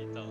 있다.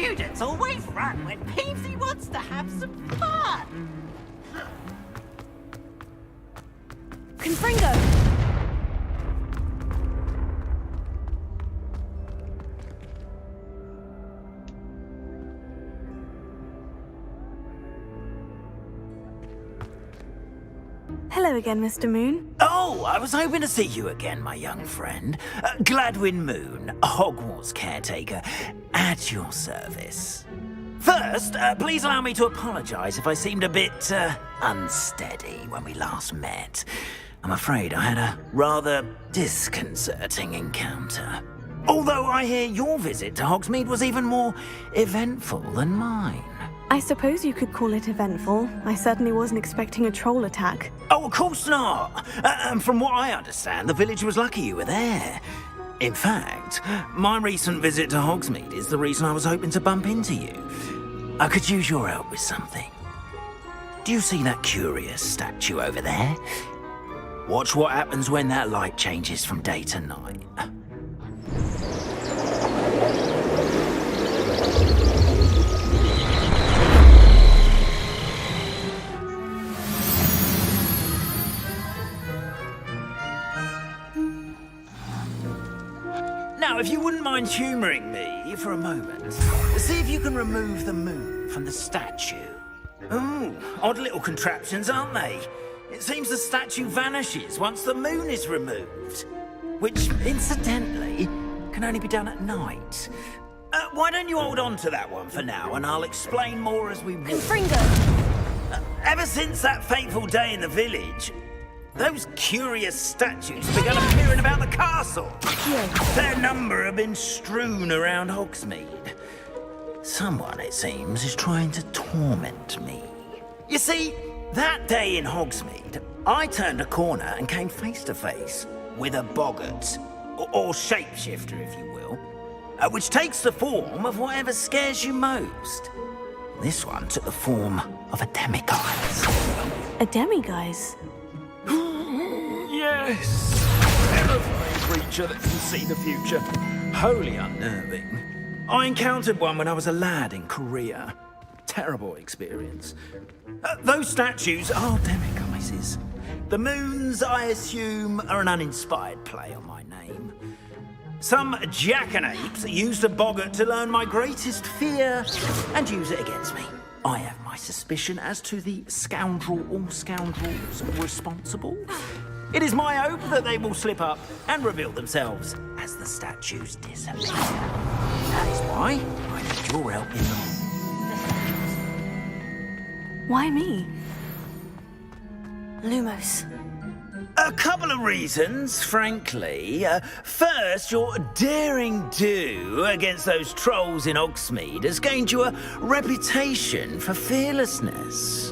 Students always run when Peavesy wants to have some fun. Confringo! Hello again, Mr. Moon. Oh, I was hoping to see you again, my young friend. Gladwin Moon, Hogwarts caretaker, at your service. First, please allow me to apologise if I seemed a bit, unsteady when we last met. I'm afraid I had a rather disconcerting encounter. Although I hear your visit to Hogsmeade was even more eventful than mine. I suppose you could call it eventful. I certainly wasn't expecting a troll attack. Oh, of course not. And from what I understand, the village was lucky you were there. In fact, my recent visit to Hogsmeade is the reason I was hoping to bump into you. I could use your help with something. Do you see that curious statue over there? Watch what happens when that light changes from day to night. Now, if you wouldn't mind humouring me for a moment, see if you can remove the moon from the statue. Ooh, odd little contraptions, aren't they? It seems the statue vanishes once the moon is removed. Which, incidentally, can only be done at night. Why don't you hold on to that one for now, and I'll explain more as we walk. Confringo! Ever since that fateful day in the village, those curious statues began appearing about the castle. Their number have been strewn around Hogsmeade. Someone, it seems, is trying to torment me. You see, that day in Hogsmeade, I turned a corner and came face to face with a boggart, or shapeshifter, if you will, which takes the form of whatever scares you most. This one took the form of a demiguise. A demiguise? Yes! Terrifying creature that can see the future. Wholly unnerving. I encountered one when I was a lad in Korea. Terrible experience. Those statues are demiguises. The moons, I assume, are an uninspired play on my name. Some jackanapes used a boggart to learn my greatest fear and use it against me. I have my suspicion as to the scoundrel or scoundrels responsible. It is my hope that they will slip up and reveal themselves as the statues disappear. That is why I need your help in the... Why me? Lumos. A couple of reasons, frankly. First, your daring do against those trolls in Hogsmeade has gained you a reputation for fearlessness.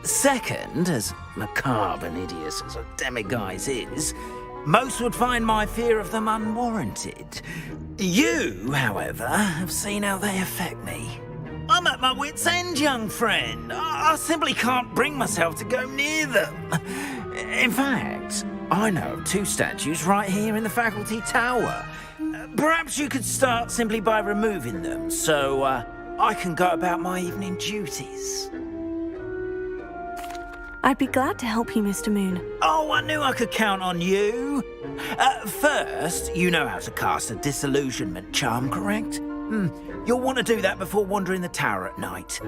Second, as macabre and hideous as a demiguise is, most would find my fear of them unwarranted. You, however, have seen how they affect me. I'm at my wit's end, young friend. I simply can't bring myself to go near them. In fact, I know of two statues right here in the faculty tower. Perhaps you could start simply by removing them, so I can go about my evening duties. I'd be glad to help you, Mr. Moon. Oh, I knew I could count on you. First, you know how to cast a disillusionment charm, correct? You'll want to do that before wandering the tower at night.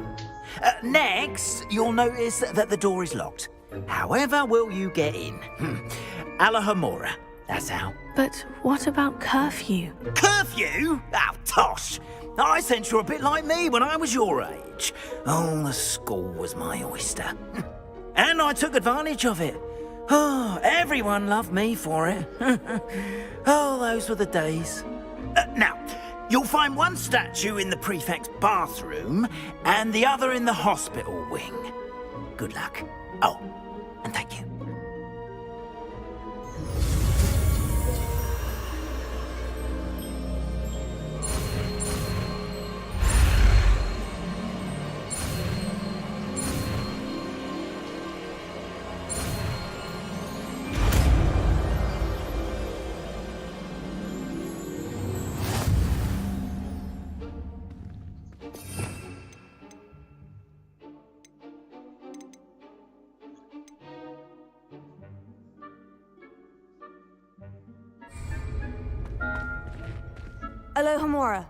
Next, you'll notice that the door is locked. However will you get in? Alahomora, that's how. But what about curfew? Curfew? Oh, tosh. I sense you're a bit like me when I was your age. Oh, the school was my oyster. And I took advantage of it. Oh, everyone loved me for it. Oh, those were the days. Now, you'll find one statue in the prefect's bathroom and the other in the hospital wing. Good luck. Oh, and thank you. Alohomora.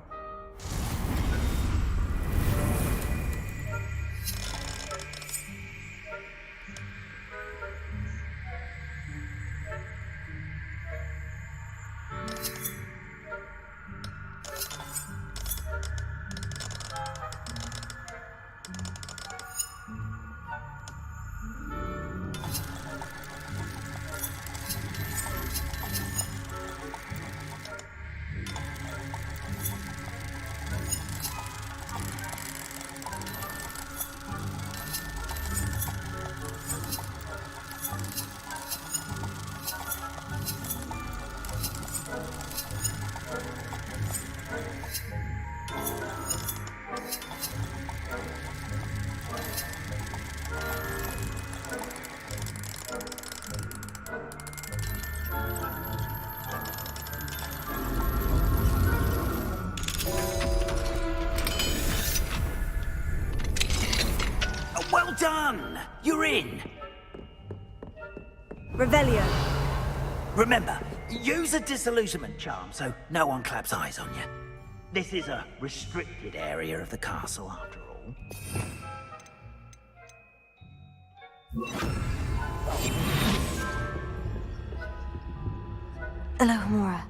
Well done! You're in! Revelio. Remember, use a disillusionment charm so no one claps eyes on you. This is a restricted area of the castle, after all. Alohomora.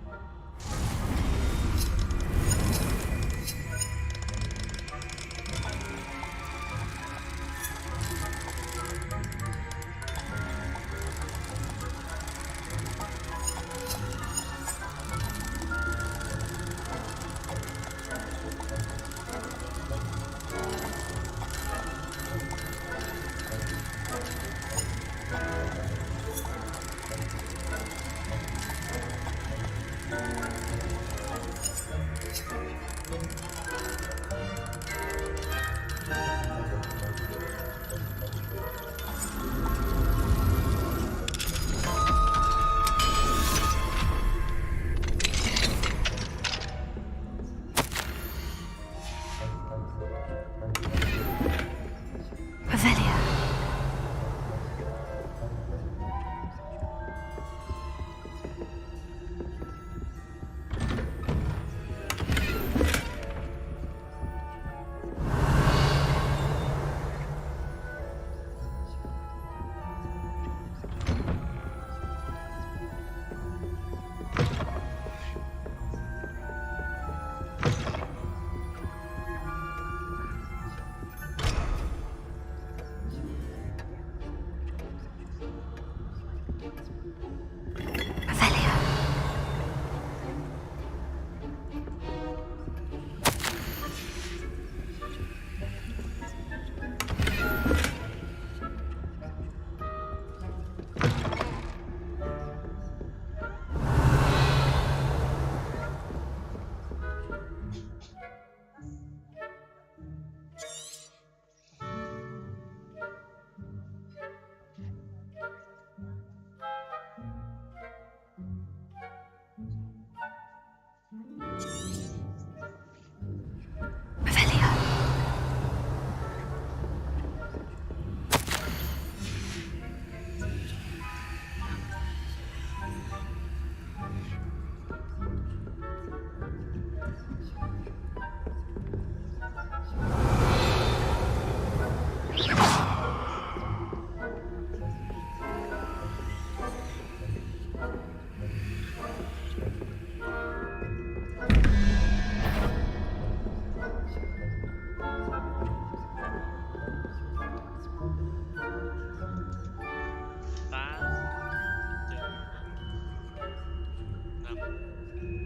Revelio.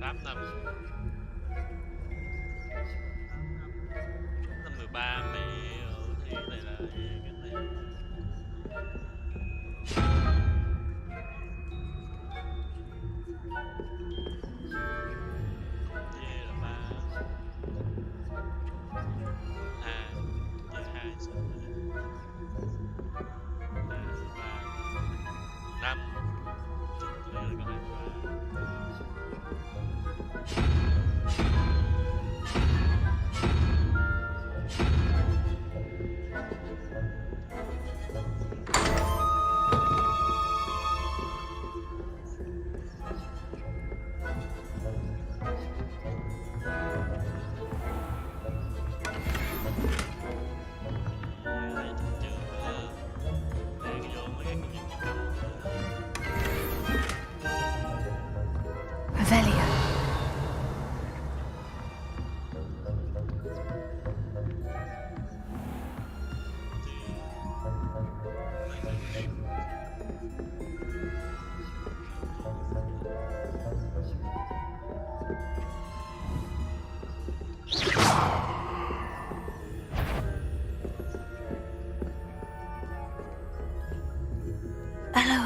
Năm 13 mày ở thì này là cái này. Chia là 3. À, chia 2 số 5. Đây là có 23.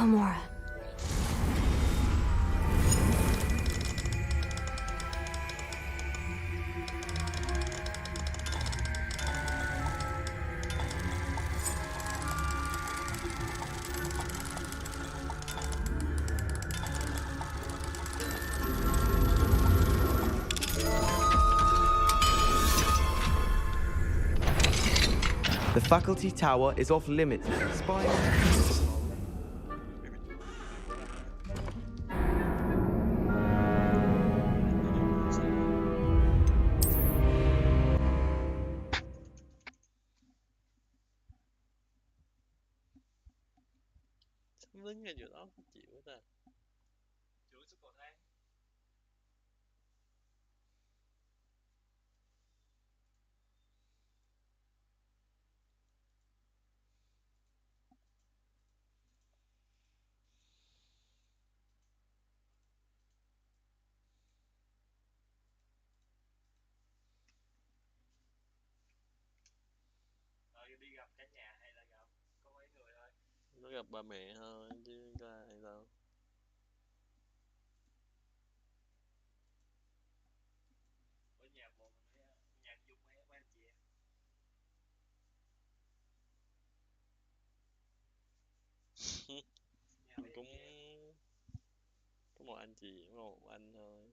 Palmora. The faculty tower is off limits. Spy. Đứng ngay chỗ đó khó chịu quá ta. Nó gặp ba mẹ thôi chứ có ai đâu. Cũng có một anh chị, có một anh thôi.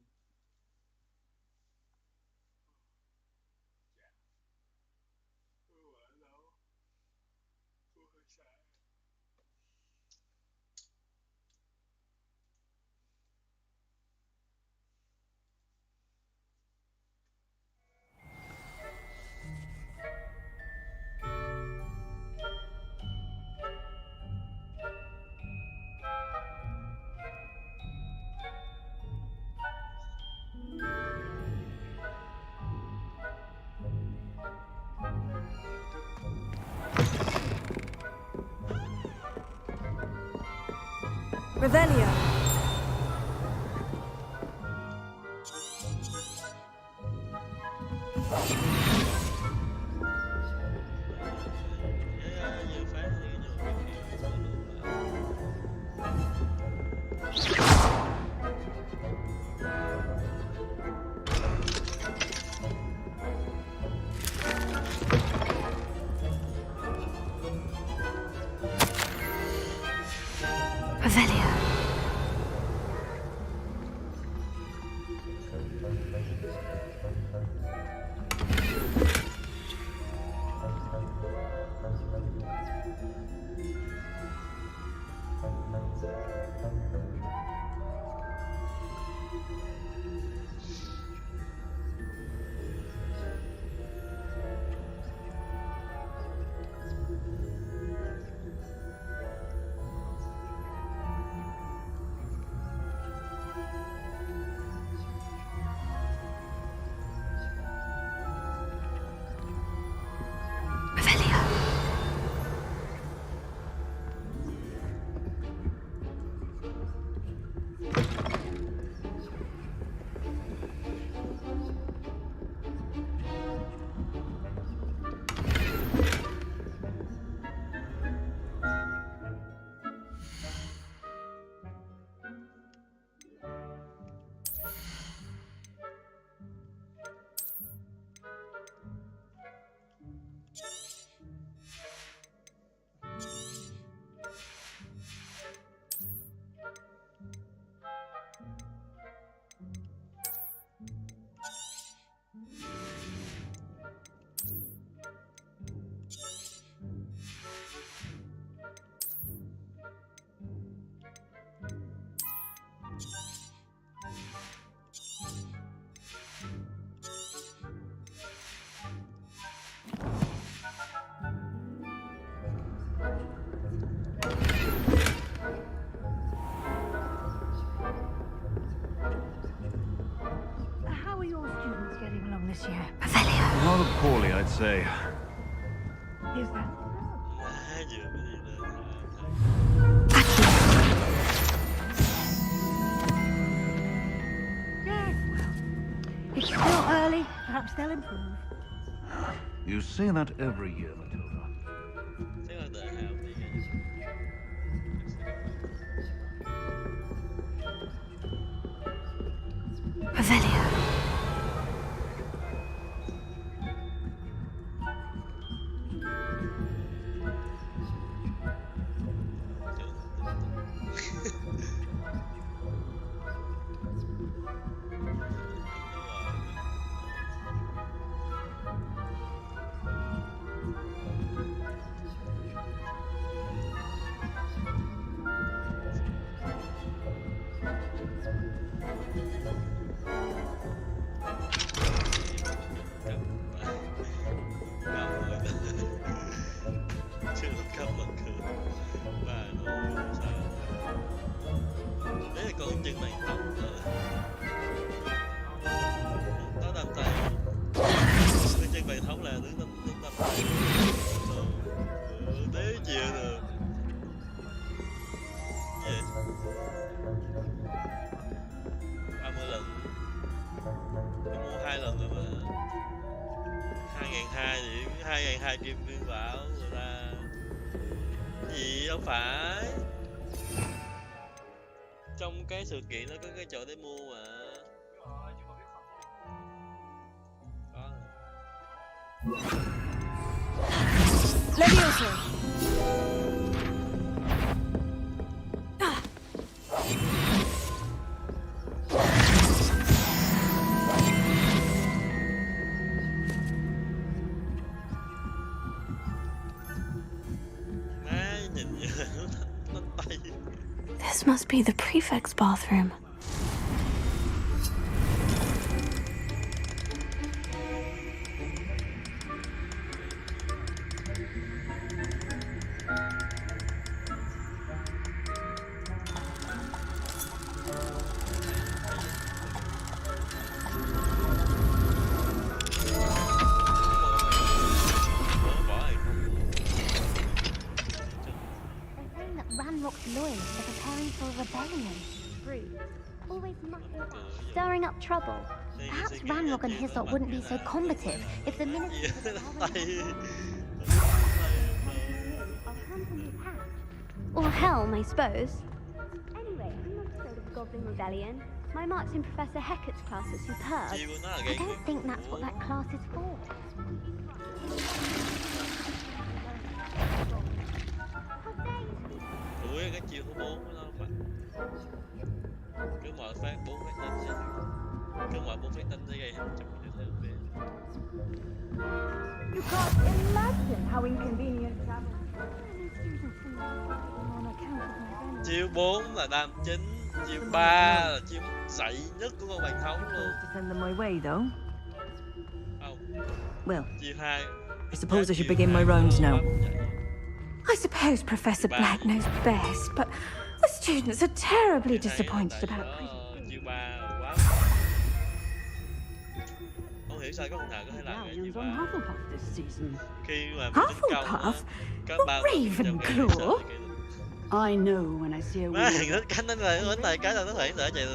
Revelio. Vừa phá thì cái Revelio. How are your students getting along this year? Revelio. Rather poorly, I'd say. Is that vừa mới đi lên. yes? Well, it's still early. Perhaps they'll improve. You say that every year, Matilda. Chắc là đợi Hào đi. chân bàn thống nữa. Nó đâm tay. Cái chân bàn thống là đứng đâm tay. Đế chịu được. Gì? 30 lần. Nó mua 2 lần rồi mà. 2002 điểm, 2002 kim viên bảo người ta. Gì đâu phải. Trong cái sự kiện nó có cái chỗ để mua mà. Có. Leviosa! Má nhìn nó tay. This must be the prefect's bathroom. Loyalists are preparing for a rebellion. Rude. Always mucking about, stirring up trouble. Perhaps Ranrock and his lot wouldn't be so combative if the ministry or Helm, I suppose. Anyway, I'm not afraid of Goblin Rebellion. My marks in Professor Hecat's class are superb. I don't think that's what that class is for. Ủa cái chiều thứ 4 của nó phải. Cứ mọi phát 4 phát đánh sẽ cứ mọi 4 phát đánh sẽ gây 200 triệu thêm về. You can't imagine how inconvenient travel. Chiêu 4 là đam chính, chiêu 3 là chiêu dậy nhất của con bàn thống luôn. To send them my way, though. Không. Well, Chiêu 2. I suppose I should begin my rounds now. I suppose Professor Black knows best, but the students are terribly disappointed about Chiêu 3 quá. Không hiểu sao có con nào có thể làm cái chiêu 3. Hufflepuff this season. Khi mà Hufflepuff? Ravenclaw? I know when I see a má winner. nó cánh nó là quýnh hai cái là nó hoảng sợ chạy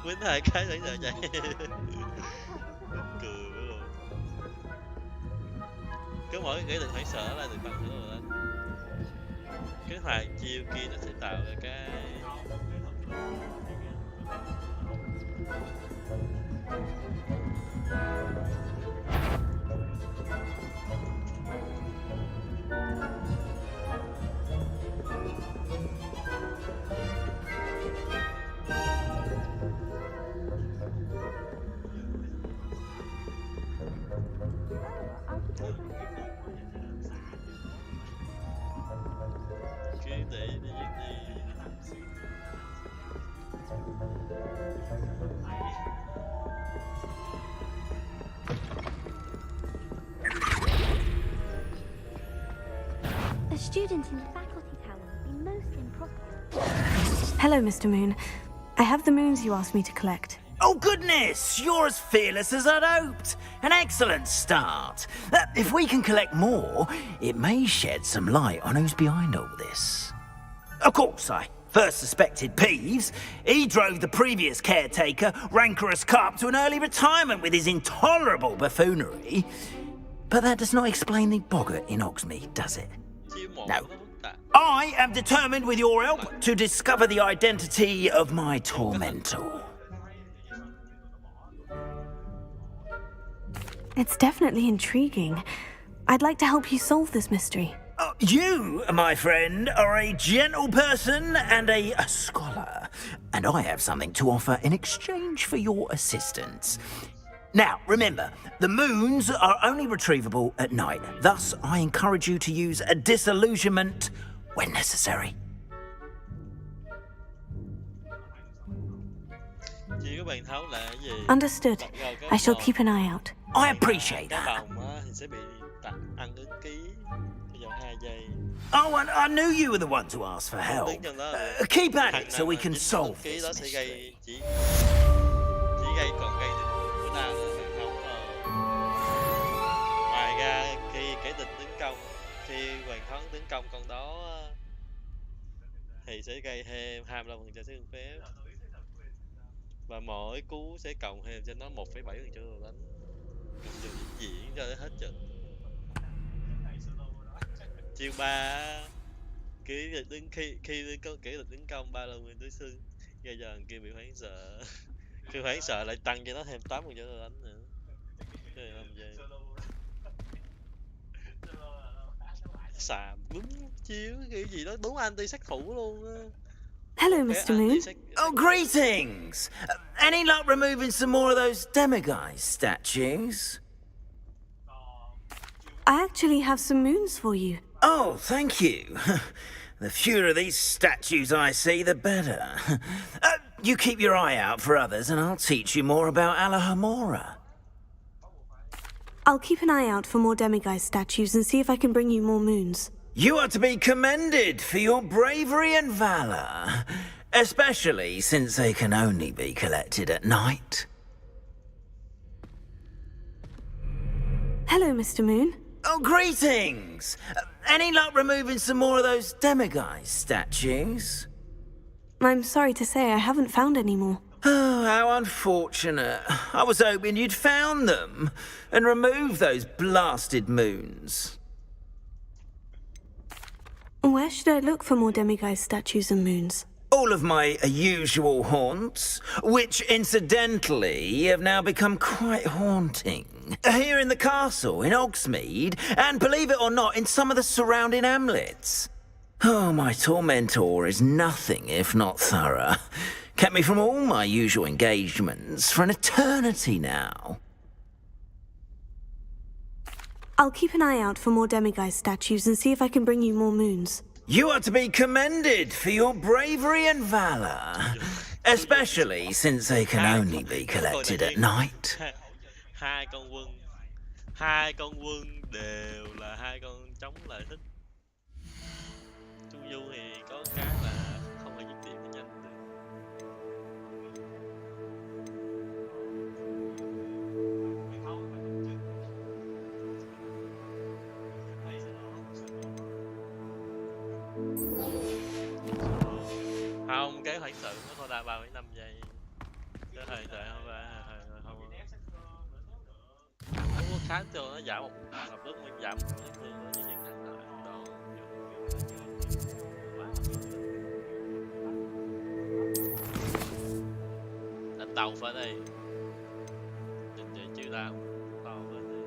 quýnh hai cái hoảng sợ chạy cười luôn cứ mỗi cái đừng hoảng sợ là được bằng nữa rồi đó cái hoàng chiêu kia nó sẽ tạo ra cái A student in the faculty tower would be most improper. Hello, Mr. Moon. I have the moons you asked me to collect. Oh, goodness! You're as fearless as I'd hoped. An excellent start. If we can collect more, it may shed some light on who's behind all this. Of course, I first suspected Peeves. He drove the previous caretaker, Rancorous Carp, to an early retirement with his intolerable buffoonery. But that does not explain the boggart in Hogsmeade, does it? No. I am determined, with your help, to discover the identity of my tormentor. It's definitely intriguing. I'd like to help you solve this mystery. You, my friend, are a gentle person and a scholar, and I have something to offer in exchange for your assistance. Now, remember, the moons are only retrievable at night. Thus, I encourage you to use a disillusionment when necessary. Understood. I shall keep an eye out. I appreciate cái that. vòng á thì sẽ bị ăn ứng ký trong vòng 2 giây Oh, and I knew you were the one to ask for help. Tiếng trong đó Keep at thằng it so nào we mà can dính solve ký this đó sẽ gây mystery. chỉ gây còn gây tình huống của ta nữa bạn không ngoài ra khi kẻ địch tấn công khi hoàng thắng tấn công con đó thì sẽ gây thêm 25% sức phép và mỗi cú sẽ cộng thêm cho nó 1,7% đồ đánh cộng trừ vĩnh viễn cho đến hết trận. Chiêu 3 kỹ địch đứng khi có kỹ địch tấn công 3 lần nguyên đối xương gây cho thằng kia bị hoảng sợ. Khi hoảng sợ lại tăng cho nó thêm 8% đồ đánh nữa. Cái này làm gì? Xàm đúng chiếu cái gì đó đúng anti sát thủ luôn á. Hello, Mr. Moon. Oh, greetings! Any luck removing some more of those demiguise statues? I actually have some moons for you. Oh, thank you. The fewer of these statues I see, the better. You keep your eye out for others, and I'll teach you more about Alohomora. I'll keep an eye out for more demiguise statues and see if I can bring you more moons. You are to be commended for your bravery and valour, especially since they can only be collected at night. Hello, Mr. Moon. Oh, greetings! Any luck removing some more of those demiguise statues? I'm sorry to say I haven't found any more. Oh, how unfortunate. I was hoping you'd found them and removed those blasted moons. Where should I look for more demiguise statues and moons? All of my usual haunts, which incidentally have now become quite haunting. Here in the castle, in Hogsmeade, and believe it or not, in some of the surrounding hamlets. Oh, my tormentor is nothing if not thorough. Kept me from all my usual engagements for an eternity now. I'll keep an eye out for more demiguise statues and see if I can bring you more moons. You are to be commended for your bravery and valour, especially since they can only be collected at night. Hai con quân đều là hai con chống lại thích. Chu Du thì có cái là không phải dứt điểm nhanh được. Không, cái hoảng sợ nó thôi ra 3,5 giây. Cái thời trời không không không có khá cho nó giảm một lập tức mình giảm một vết thương nó như những thằng đó. Đánh đầu phải đây. Nhìn vậy chưa đau. To phải đây.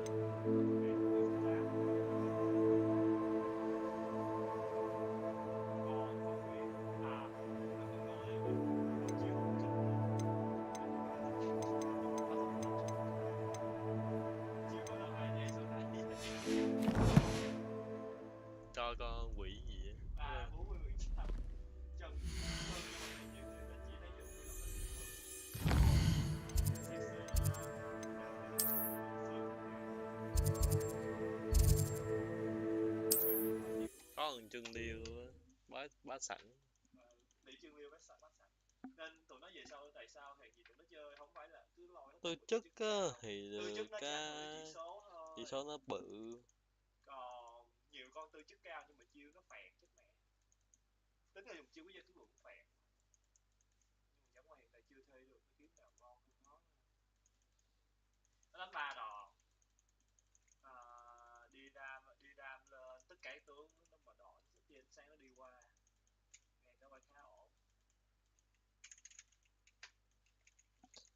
Cho con quỷ gì á. Có thằng chân điêu bá sẵn. Tôi chức á thì được cái chỉ số nó bự.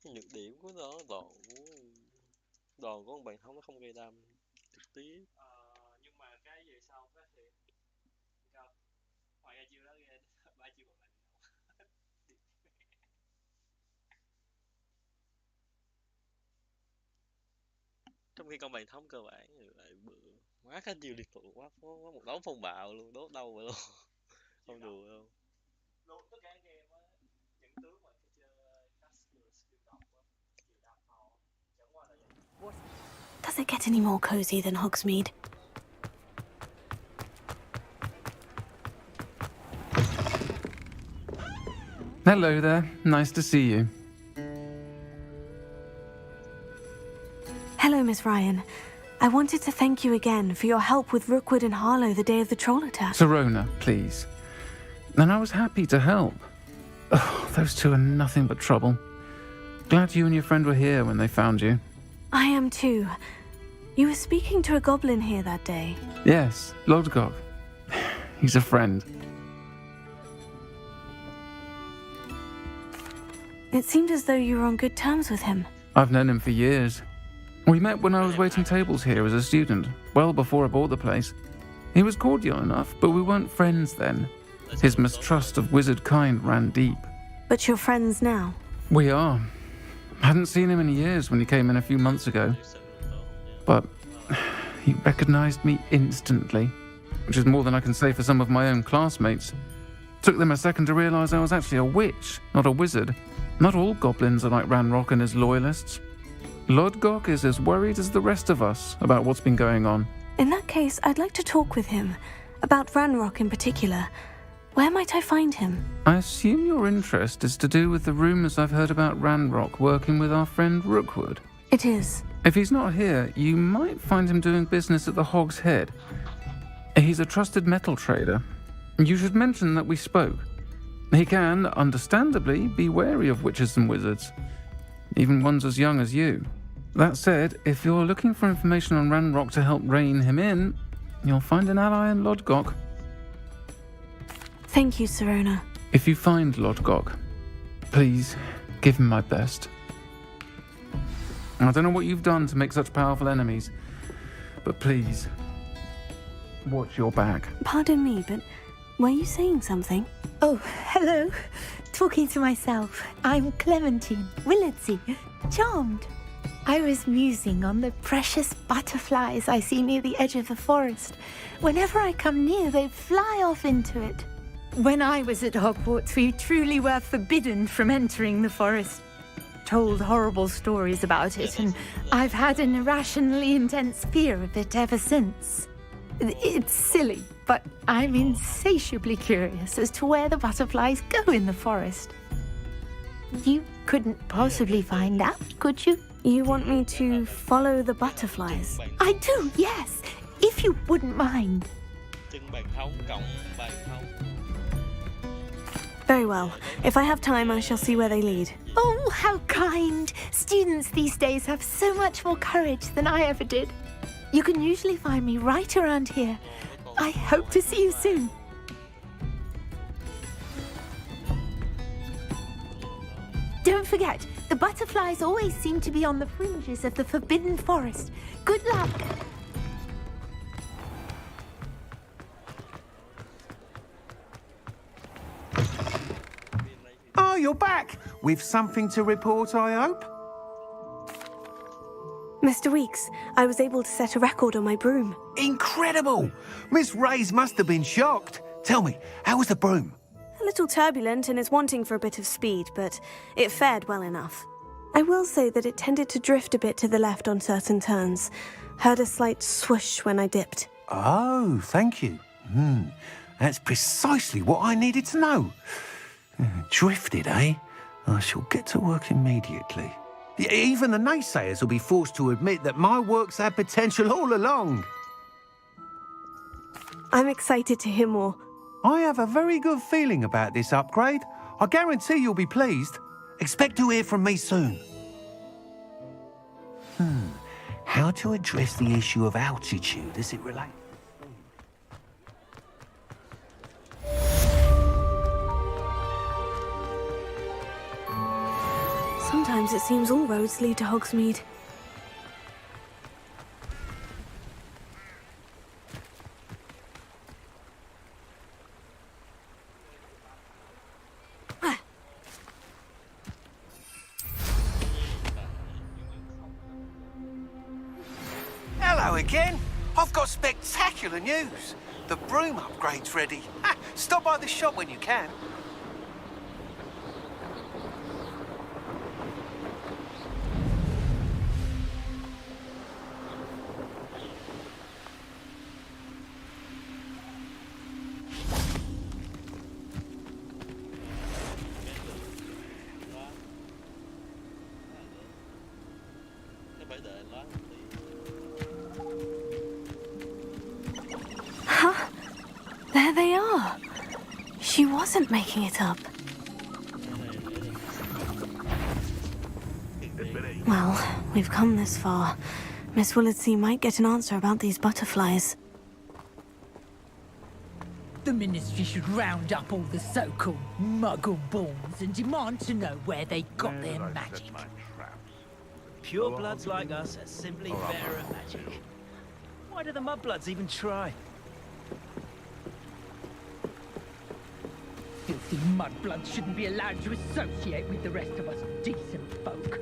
Nhược điểm của nó đòn của con bàn thống nó không gây đam trực tiếp. Trong khi con bàn thống cơ bản thì lại bự quá khá nhiều liệt thủ quá một đống phong bạo luôn đốt đâu vậy luôn. Không đùa đâu. Does it get any more cozy than Hogsmeade? Hello there. Nice to see you. Hello, Miss Ryan. I wanted to thank you again for your help with Rookwood and Harlow the day of the troll attack. Sirona, please. And I was happy to help. Oh, those two are nothing but trouble. Glad you and your friend were here when they found you. I am too. You were speaking to a goblin here that day. Yes, Lodgok. He's a friend. It seemed as though you were on good terms with him. I've known him for years. We met when I was waiting tables here as a student, well before I bought the place. He was cordial enough, but we weren't friends then. His mistrust of wizard kind ran deep. But you're friends now. We are. Hadn't seen him in years when he came in a few months ago. But he recognized me instantly, which is more than I can say for some of my own classmates. Took them a second to realize I was actually a witch, not a wizard. Not all goblins are like Ranrock and his loyalists. Lodgok is as worried as the rest of us about what's been going on. In that case, I'd like to talk with him. About Ranrock in particular. Where might I find him? I assume your interest is to do with the rumors I've heard about Ranrock working with our friend Rookwood. It is. If he's not here, you might find him doing business at the Hog's Head. He's a trusted metal trader. You should mention that we spoke. He can, understandably, be wary of witches and wizards, even ones as young as you. That said, if you're looking for information on Ranrock to help rein him in, you'll find an ally in Lodgok. Thank you, Sirona. If you find Lodgok, please give him my best. I don't know what you've done to make such powerful enemies, but please, watch your back. Pardon me, but were you saying something? Oh, hello. Talking to myself. I'm Clementine Willardsey. Charmed. I was musing on the precious butterflies I see near the edge of the forest. Whenever I come near, they fly off into it. When I was at Hogwarts, we truly were forbidden from entering the forest. Told horrible stories about it, and I've had an irrationally intense fear of it ever since. It's silly, but I'm insatiably curious as to where the butterflies go in the forest. You couldn't possibly find out, could you? You want me to follow the butterflies? I do, yes, if you wouldn't mind. Very well. If I have time, I shall see where they lead. Oh, how kind! Students these days have so much more courage than I ever did. You can usually find me right around here. I hope to see you soon. Don't forget, the butterflies always seem to be on the fringes of the Forbidden Forest. Good luck! Oh, you're back! With something to report, I hope? Mr. Weeks, I was able to set a record on my broom. Incredible! Miss Reyes must have been shocked. Tell me, how was the broom? A little turbulent and is wanting for a bit of speed, but it fared well enough. I will say that it tended to drift a bit to the left on certain turns. Heard a slight swoosh when I dipped. Oh, thank you. That's precisely what I needed to know. Drifted, eh? I shall get to work immediately. Even the naysayers will be forced to admit that my work's had potential all along. I'm excited to hear more. I have a very good feeling about this upgrade. I guarantee you'll be pleased. Expect to hear from me soon. How to address the issue of altitude as it relates? Sometimes it seems all roads lead to Hogsmeade. Hello again. I've got spectacular news. The broom upgrade's ready. Stop by the shop when you can. There they are. She wasn't making it up. Well, we've come this far. Miss Willardsey might get an answer about these butterflies. The Ministry should round up all the so-called muggle-borns and demand to know where they got their magic. Purebloods like us are simply better at magic. Why do the mudbloods even try? Filthy mudbloods shouldn't be allowed to associate with the rest of us decent folk.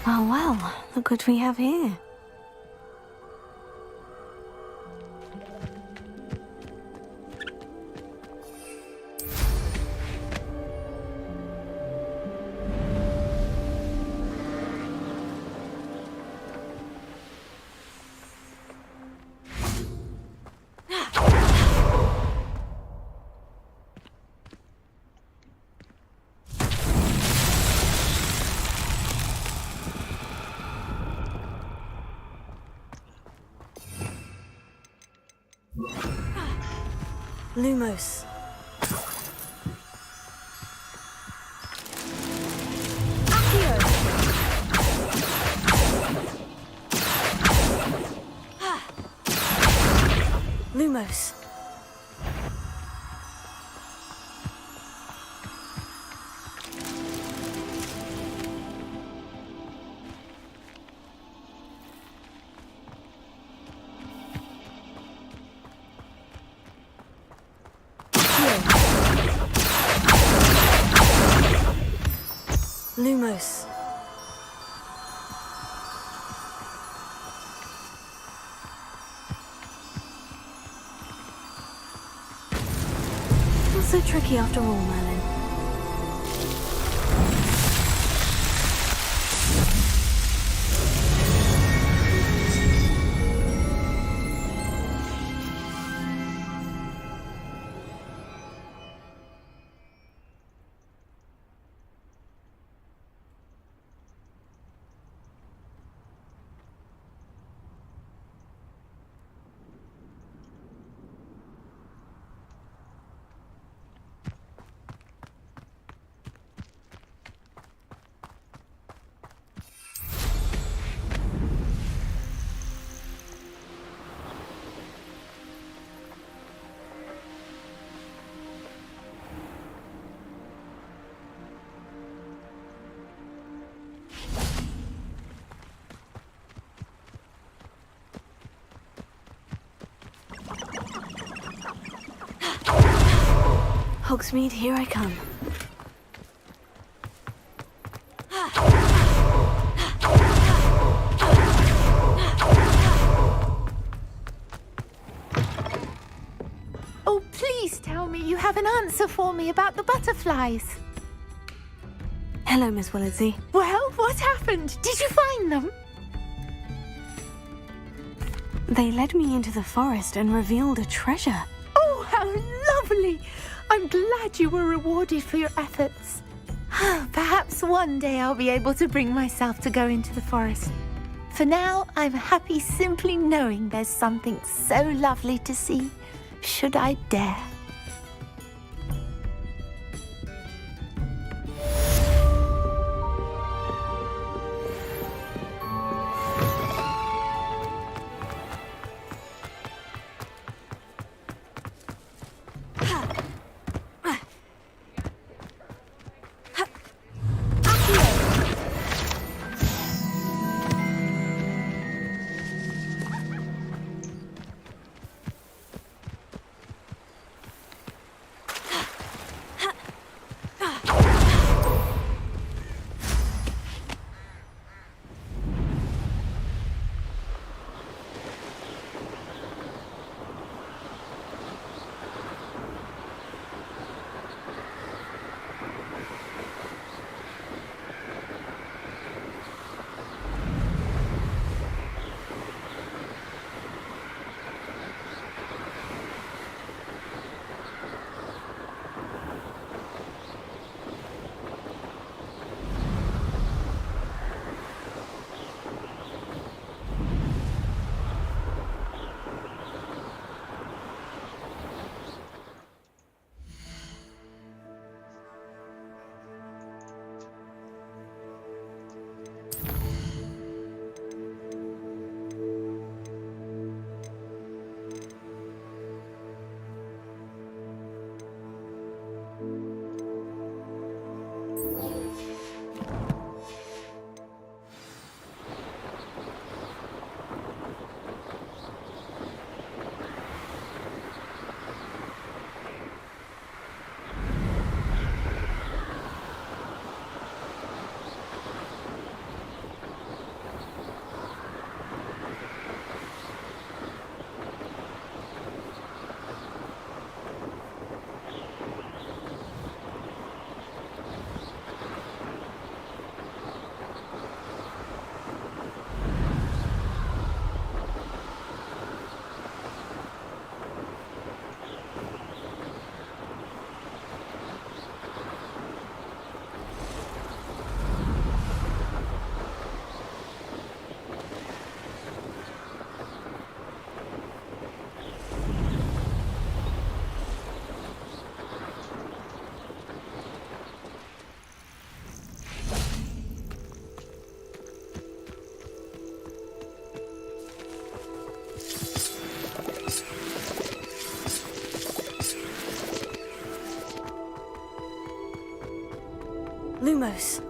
Well, look what we have here. Lumos. Lumos. Lumos. Not so tricky after all, Merlin. Hogsmeade, here I come. Oh, please tell me you have an answer for me about the butterflies. Hello, Miss Willardsey. Well, what happened? Did you find them? They led me into the forest and revealed a treasure. Oh, how lovely! I'm glad you were rewarded for your efforts. Perhaps one day I'll be able to bring myself to go into the forest. For now, I'm happy simply knowing there's something so lovely to see, should I dare. Lumos.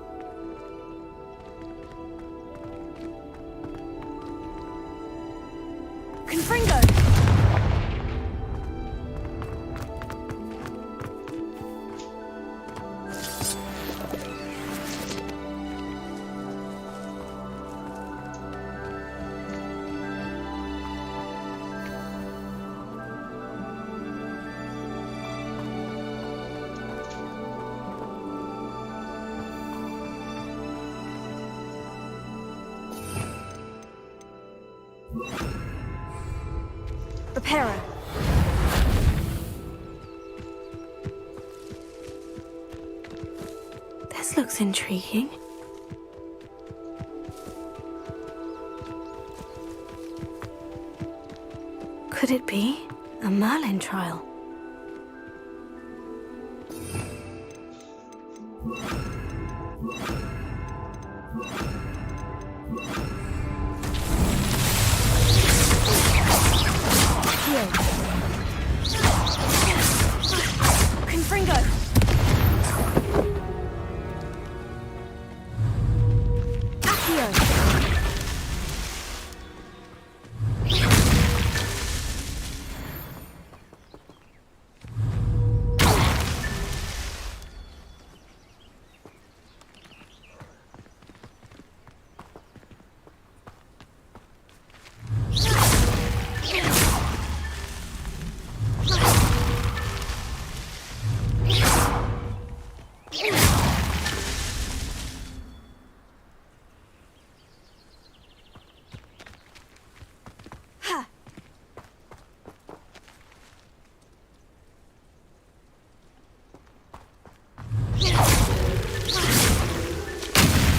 Confringo! Repairer. This looks intriguing. Could it be a Merlin trial? Confringo! Accio!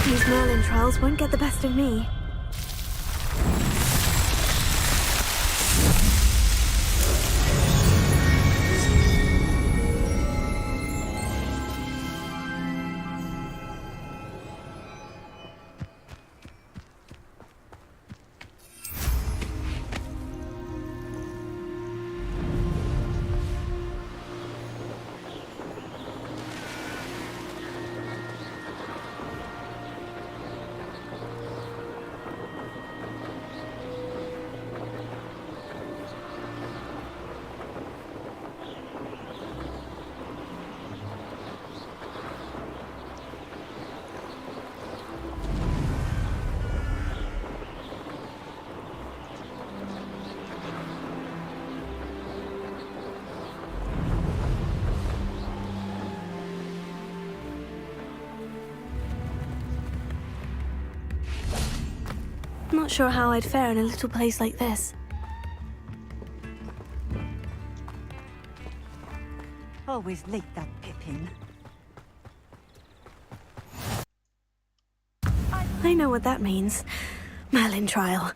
These Merlin trials won't get the best of me. Not sure how I'd fare in a little place like this. Always late, that Pippin. I know what that means. Merlin trial.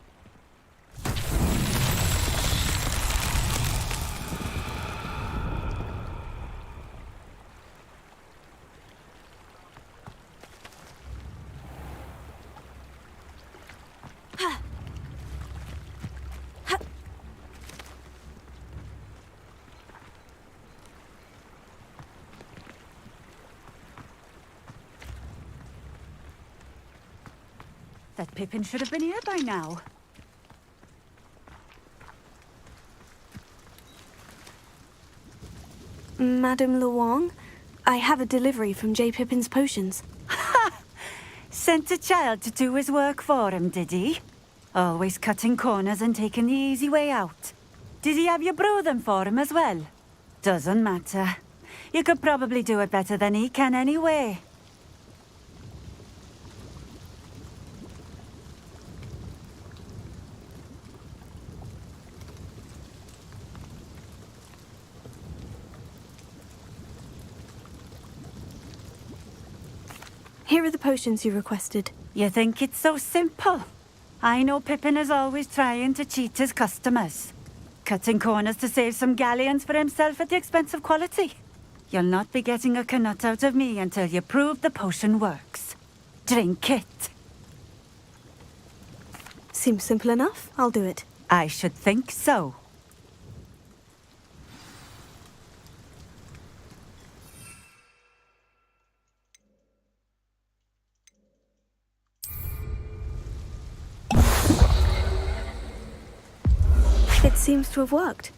That Pippin should have been here by now. Madame Luong, I have a delivery from J. Pippin's potions. Ha! Sent a child to do his work for him, did he? Always cutting corners and taking the easy way out. Did he have you brew them for him as well? Doesn't matter. You could probably do it better than he can anyway. Here are the potions you requested. You think it's so simple? I know Pippin is always trying to cheat his customers. Cutting corners to save some galleons for himself at the expense of quality. You'll not be getting a canut out of me until you prove the potion works. Drink it. Seems simple enough. I'll do it. I should think so. It seems to have worked.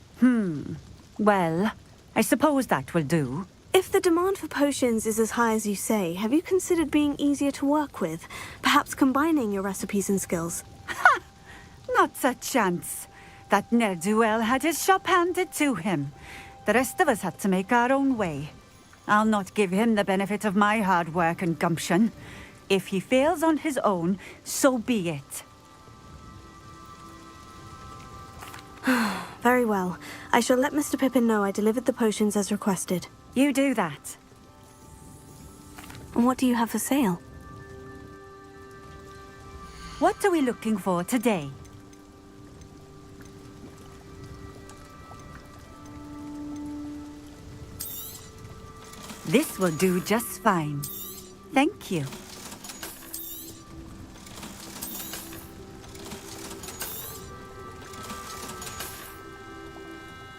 Well, I suppose that will do. If the demand for potions is as high as you say, have you considered being easier to work with? Perhaps combining your recipes and skills? Not a chance. That ne'er-do-well had his shop handed to him. The rest of us had to make our own way. I'll not give him the benefit of my hard work and gumption. If he fails on his own, so be it. Very well. I shall let Mr. Pippin know I delivered the potions as requested. You do that. And what do you have for sale? What are we looking for today? This will do just fine. Thank you.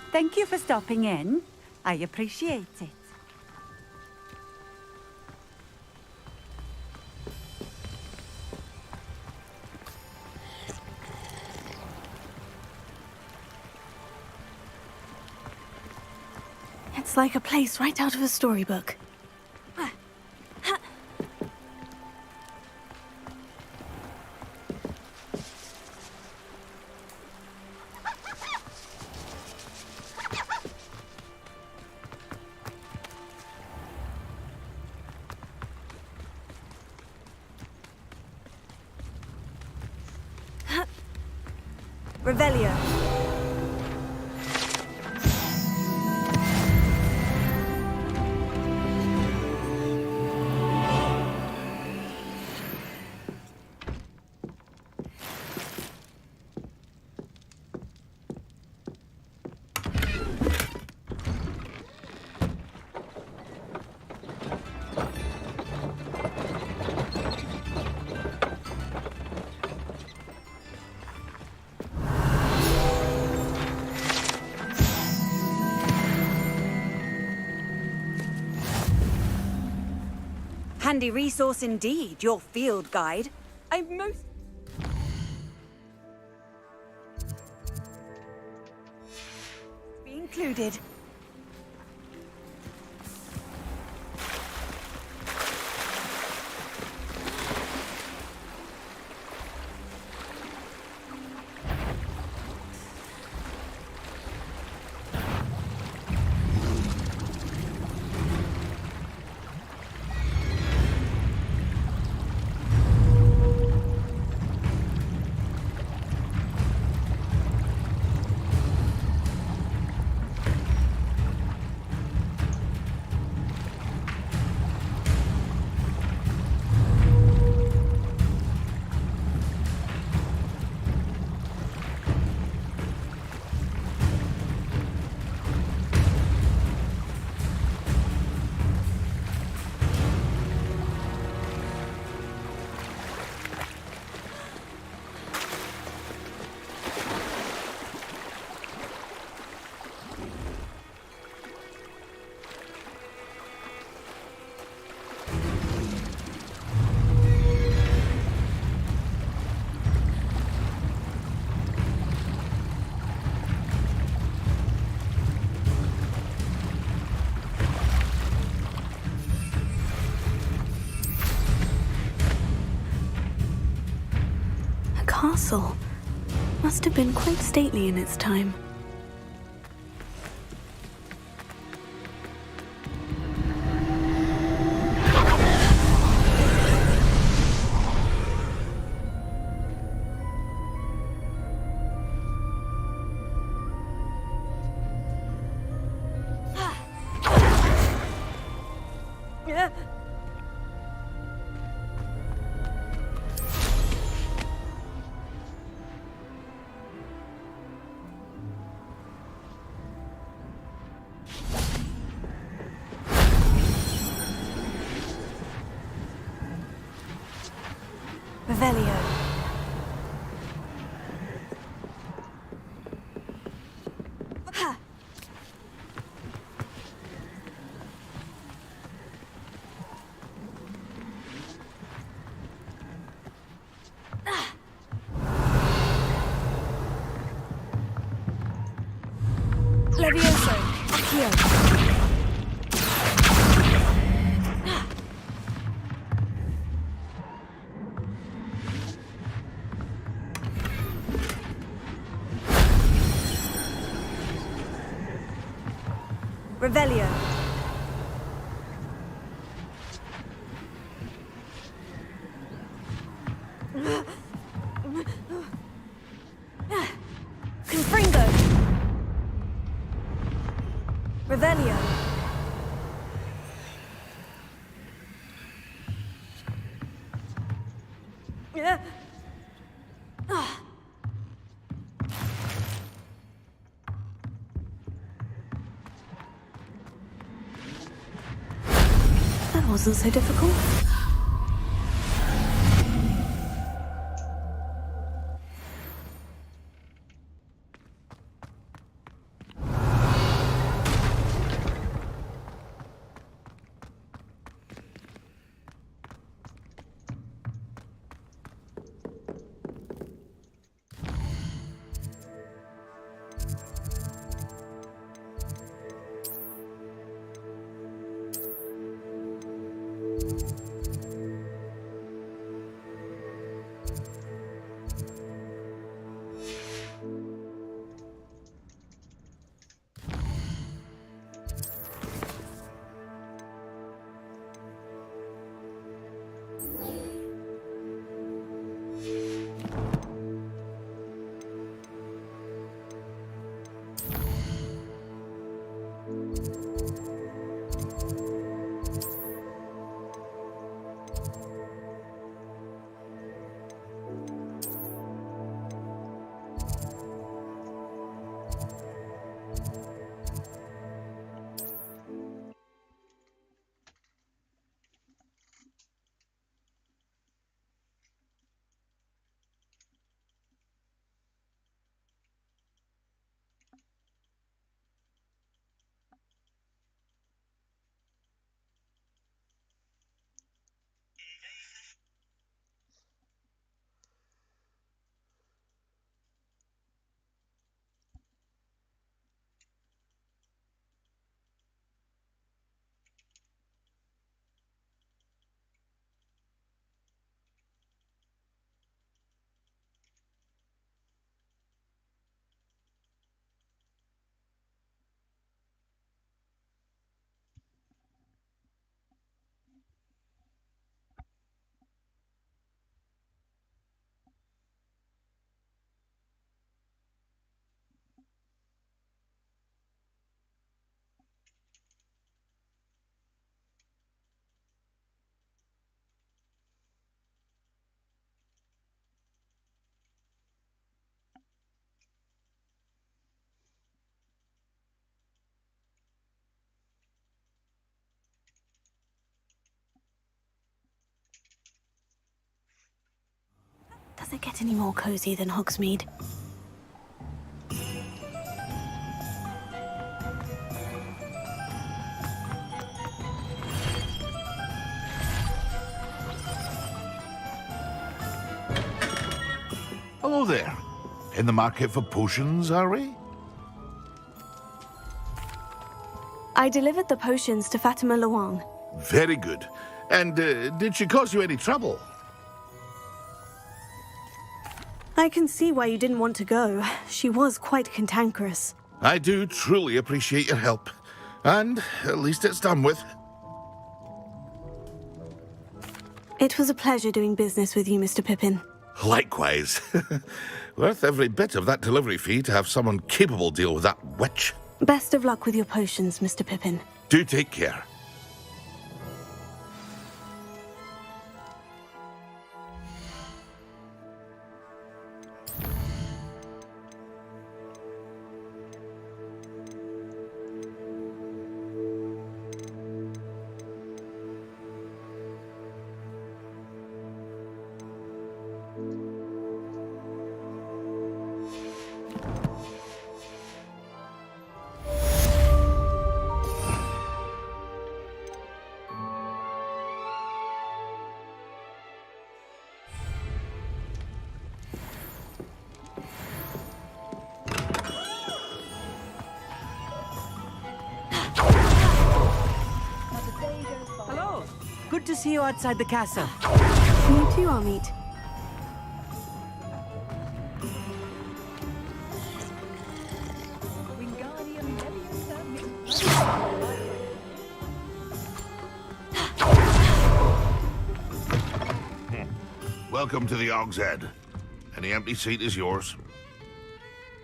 Thank you for stopping in. I appreciate it. It's like a place right out of a storybook. Revelio. Handy resource indeed, your field guide. I'm most... be included. Castle. Must have been quite stately in its time. Revelio. Levioso. Accio. Revelio. Confringo. Revelio. That wasn't so difficult. Does it get any more cozy than Hogsmeade? Hello there. In the market for potions, are we? I delivered the potions to Fatima Luang. Very good. And did she cause you any trouble? I can see why you didn't want to go. She was quite cantankerous. I do truly appreciate your help. And at least it's done with. It was a pleasure doing business with you, Mr. Pippin. Likewise. Worth every bit of that delivery fee to have someone capable deal with that witch. Best of luck with your potions, Mr. Pippin. Do take care. to see you outside the castle. You too, Amit. Welcome to the Og's Head. Any empty seat is yours.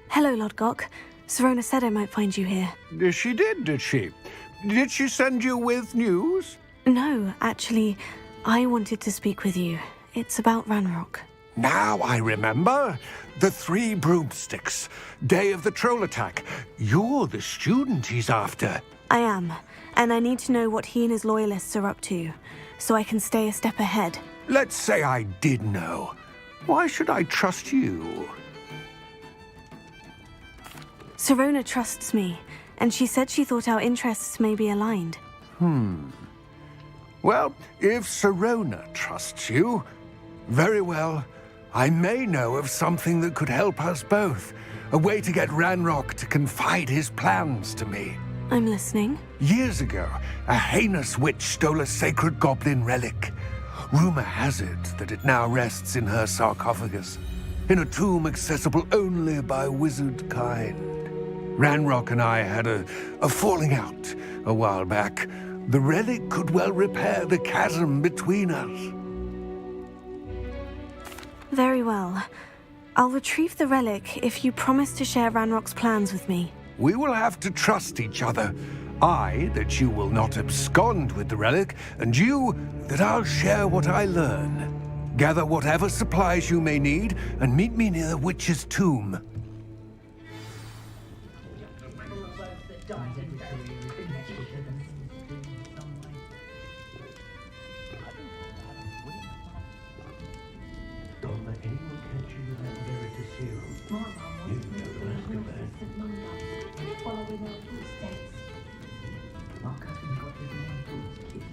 Hello, Lodgok. Serona said I might find you here. She did she? Did she send you with news? No, actually, I wanted to speak with you. It's about Ranrock. Now I remember. The 3 broomsticks. Day of the troll attack. You're the student he's after. I am, and I need to know what he and his loyalists are up to, so I can stay a step ahead. Let's say I did know. Why should I trust you? Serona trusts me, and she said she thought our interests may be aligned. Well, if Serona trusts you, very well. I may know of something that could help us both. A way to get Ranrock to confide his plans to me. I'm listening. Years ago, a heinous witch stole a sacred goblin relic. Rumor has it that it now rests in her sarcophagus, in a tomb accessible only by wizard kind. Ranrock and I had a falling out a while back. The relic could well repair the chasm between us. Very well. I'll retrieve the relic if you promise to share Ranrock's plans with me. We will have to trust each other. I, that you will not abscond with the relic, and you, that I'll share what I learn. Gather whatever supplies you may need, and meet me near the witch's tomb. Don't let anyone catch you with that veritas serum. You know the rest of that. Following our footsteps. My cousin got his name to his kid.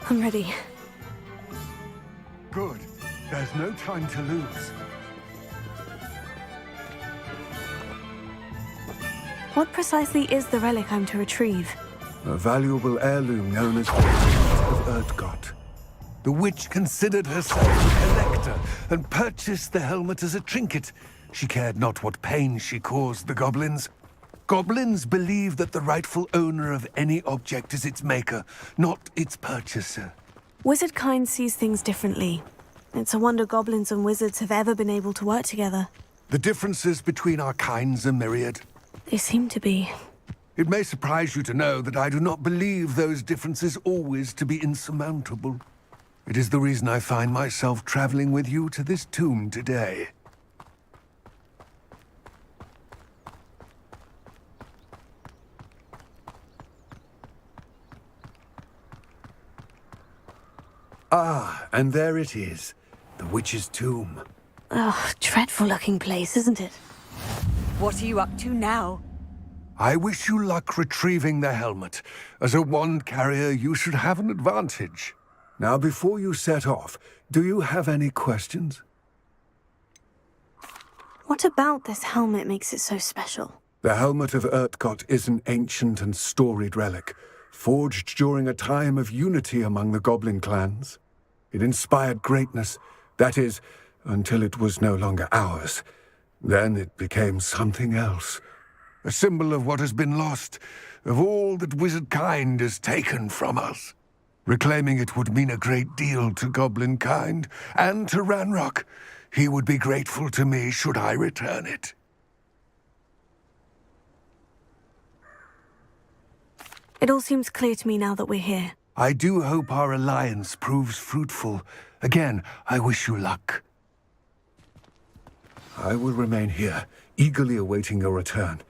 I'm ready. Good. There's no time to lose. What precisely is the relic I'm to retrieve? A valuable heirloom known as the of Erdgott. The witch considered herself a collector and purchased the helmet as a trinket. She cared not what pain she caused the goblins. Goblins believe that the rightful owner of any object is its maker, not its purchaser. Wizard kind sees things differently. It's a wonder goblins and wizards have ever been able to work together. The differences between our kinds are myriad. They seem to be. It may surprise you to know that I do not believe those differences always to be insurmountable. It is the reason I find myself traveling with you to this tomb today. Ah, and there it is. The witch's tomb. Oh, dreadful looking place, isn't it? What are you up to now? I wish you luck retrieving the helmet. As a wand carrier, you should have an advantage. Now, before you set off, do you have any questions? What about this helmet makes it so special? The helmet of Erdgott is an ancient and storied relic, forged during a time of unity among the goblin clans. It inspired greatness, that is, until it was no longer ours. Then it became something else. A symbol of what has been lost, of all that wizard kind has taken from us. Reclaiming it would mean a great deal to goblin kind, and to Ranrock. He would be grateful to me should I return it. It all seems clear to me now that we're here. I do hope our alliance proves fruitful. Again, I wish you luck. I will remain here, eagerly awaiting your return.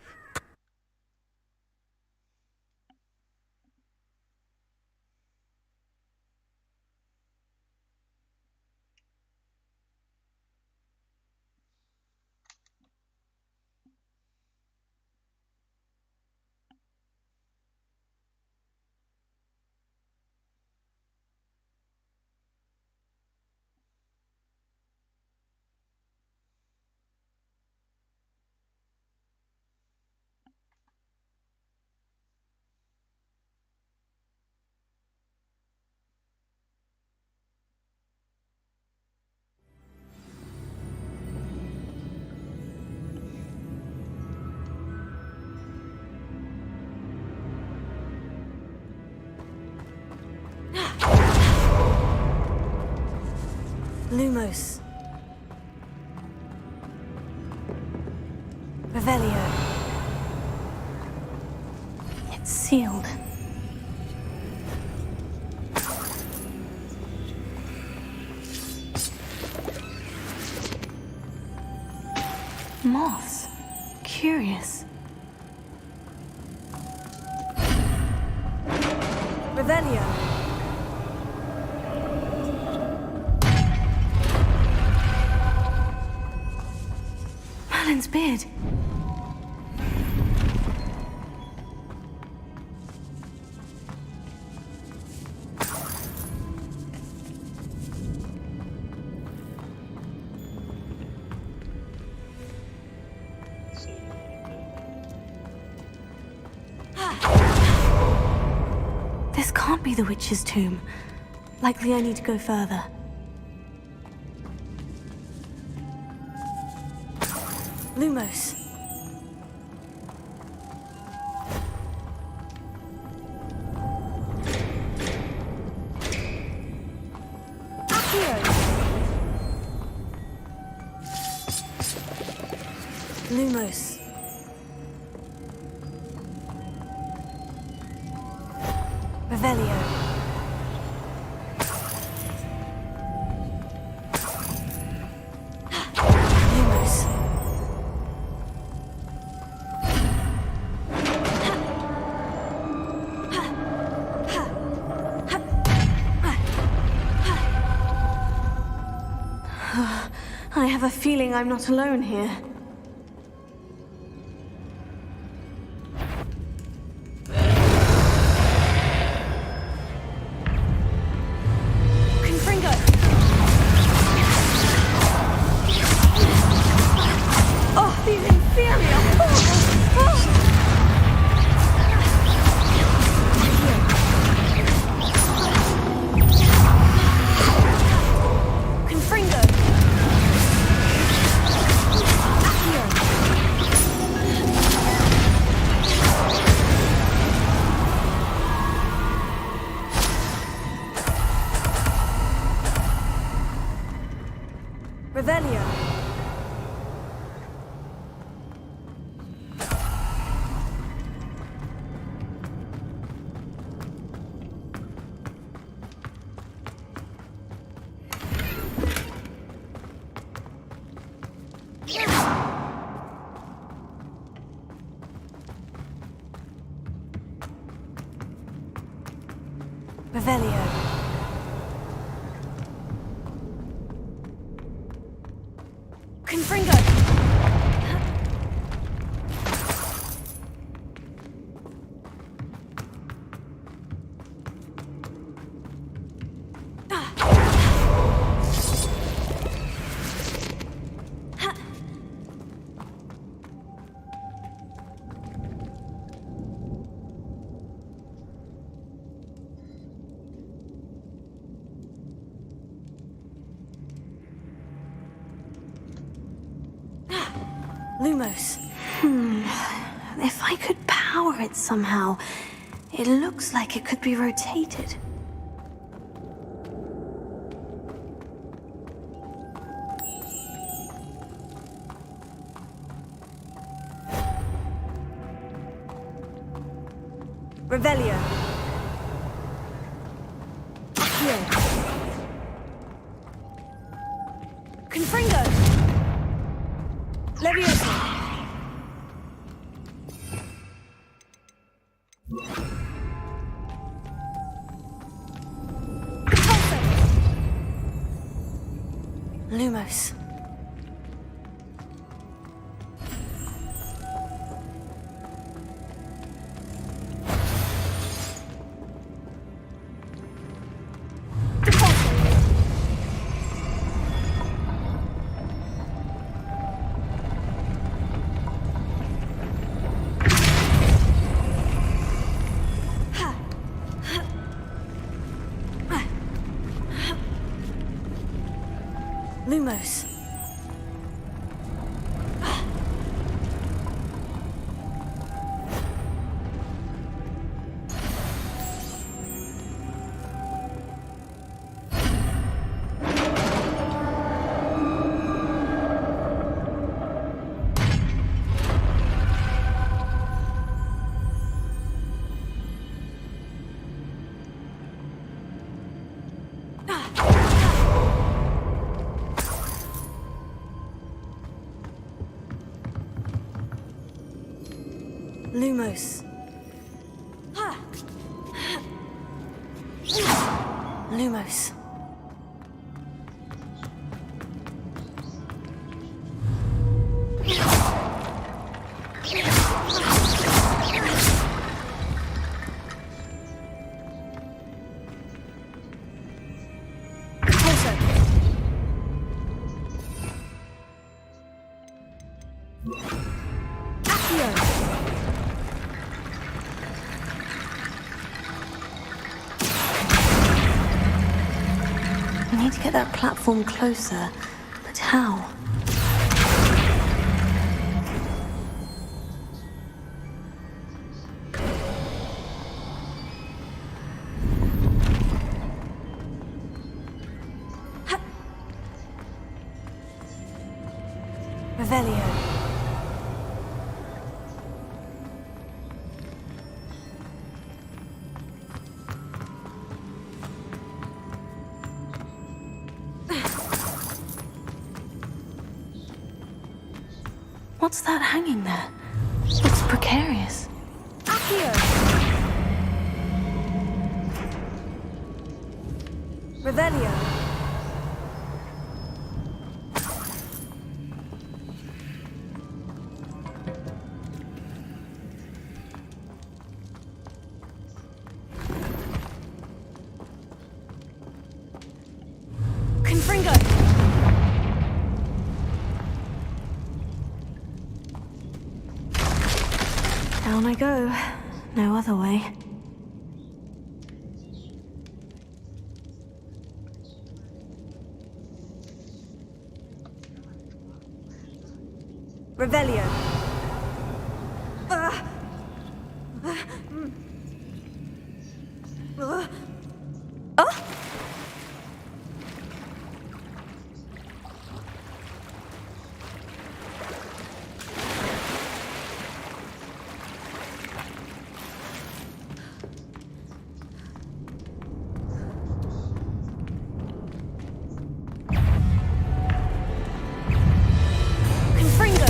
Lumos. Revelio. It's sealed. Moths. Curious. Revelio. Merlin's beard. This can't be the witch's tomb. Likely I need to go further. Lumos. Accio. Lumos. Revelio. Lumos. I have a feeling I'm not alone here. Confringo! Oh, these inferior fools! Oh. Confringo! Revelio. Revelio. Confringo! Lumos. If I could power it somehow, it looks like it could be rotated. Revelio. Accio. Confringo. Leviosa. Lumos. Lumos. Lumos. Lumos. We need to get that platform closer, but how? Revelio. What's that hanging there? Looks precarious. Accio! Revelio. Confringo! Down I go. No other way. Revelio. Oh! Confringo.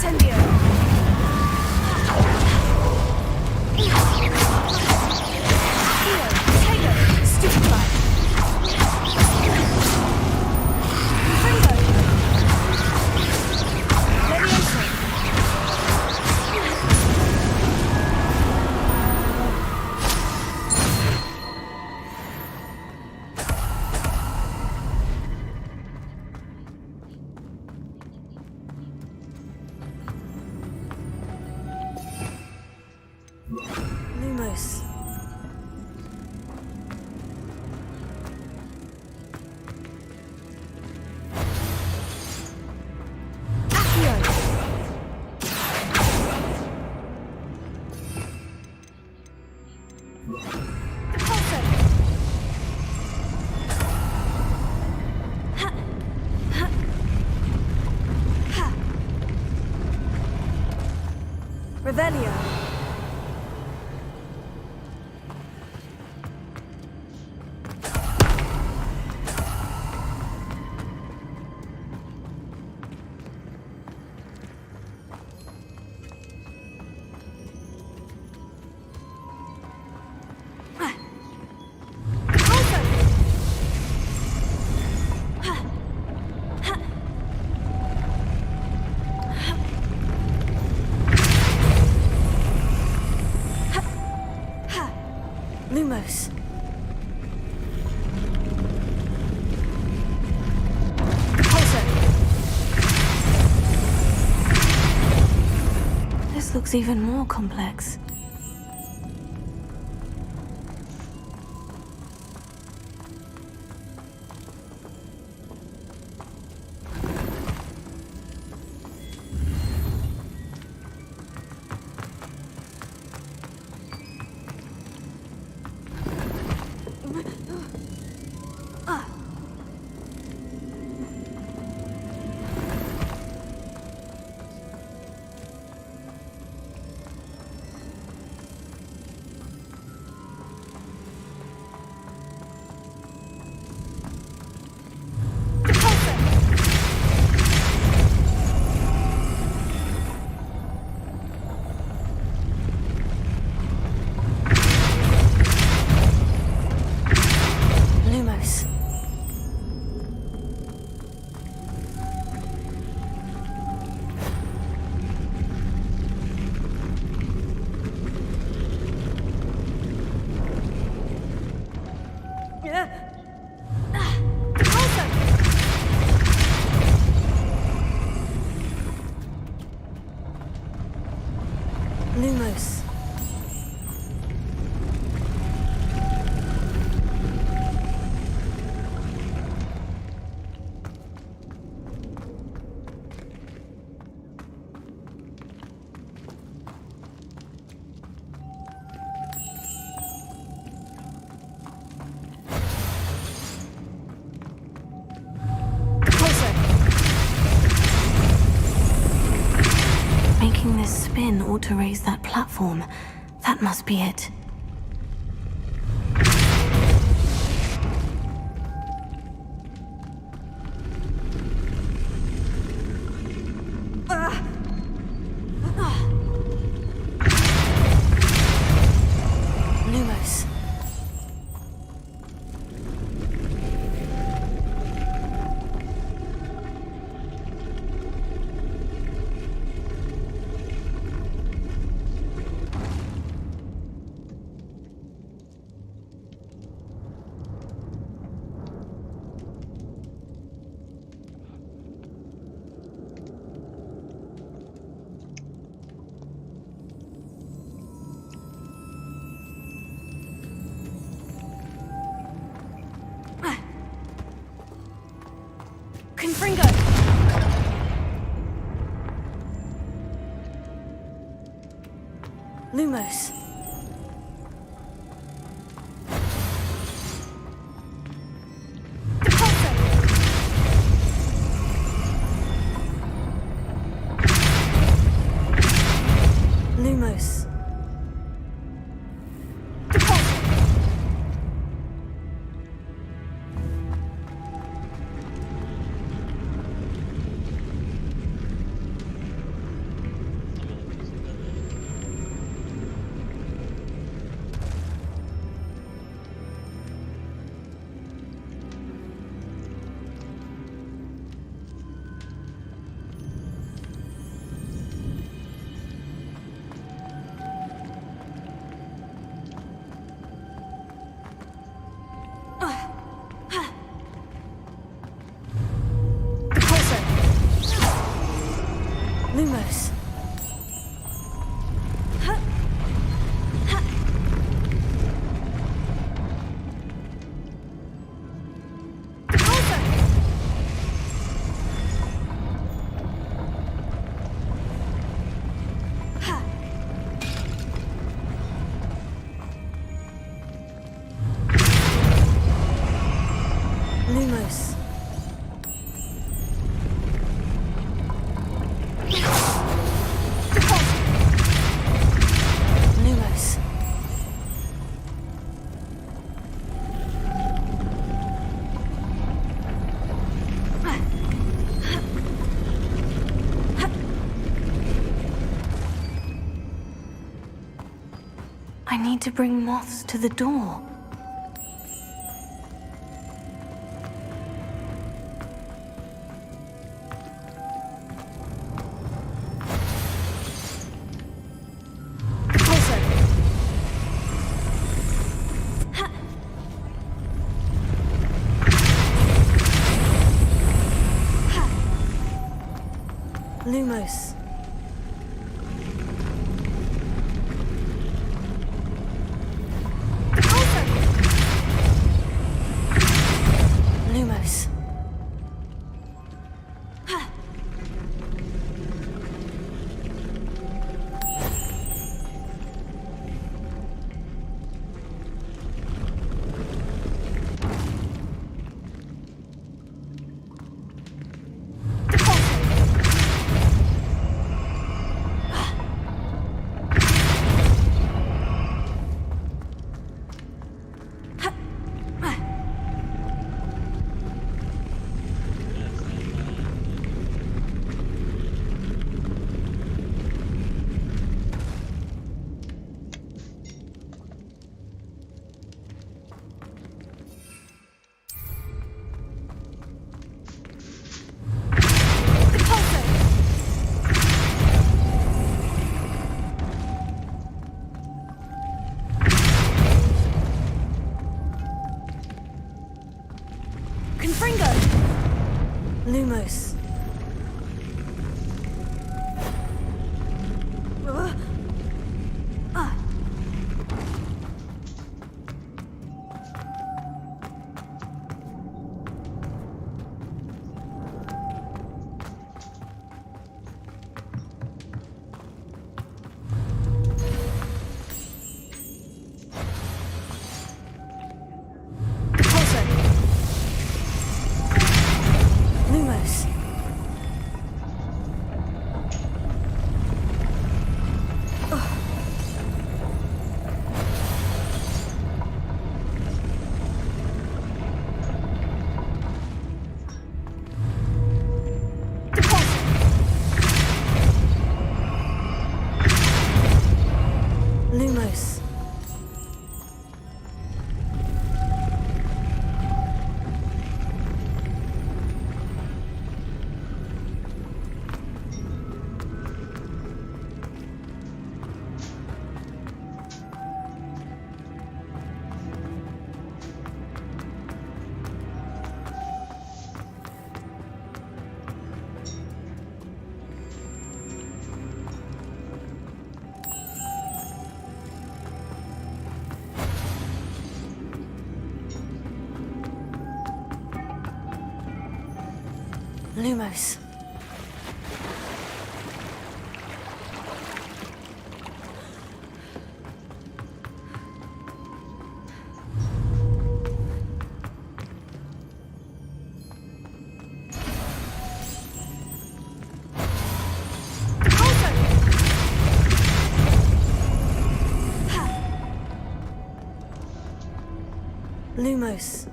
Incendio! Accio! Tego! Stupefy! Confringo! Levioso! Lumos. Accio. Pulso. Ha. Ha. Ha. Revelio. Lumos. Pulso. This looks even more complex. Lumos. Lumos. Making this spin ought to raise that platform. That must be it. Lumos. Confringo! Lumos. Lumos. Lumos. Ha. Ha. Lumos. Lumos. I need to bring moths to the door. Lumos. Lumos. Confringo! Lumos. Lumos. Lumos. Lumos. Lumos.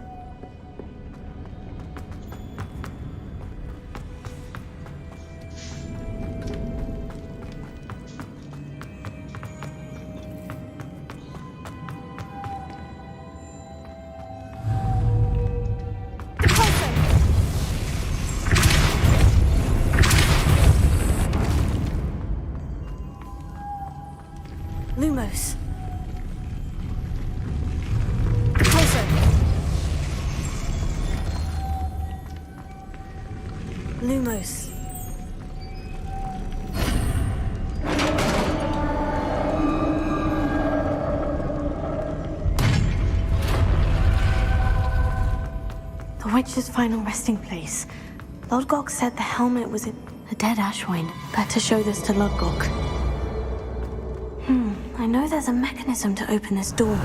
Lumos. Closer. Lumos. Witch's final resting place. Lodgok said the helmet was a dead Ashwine. Better show this to Lodgok. I know there's a mechanism to open this door.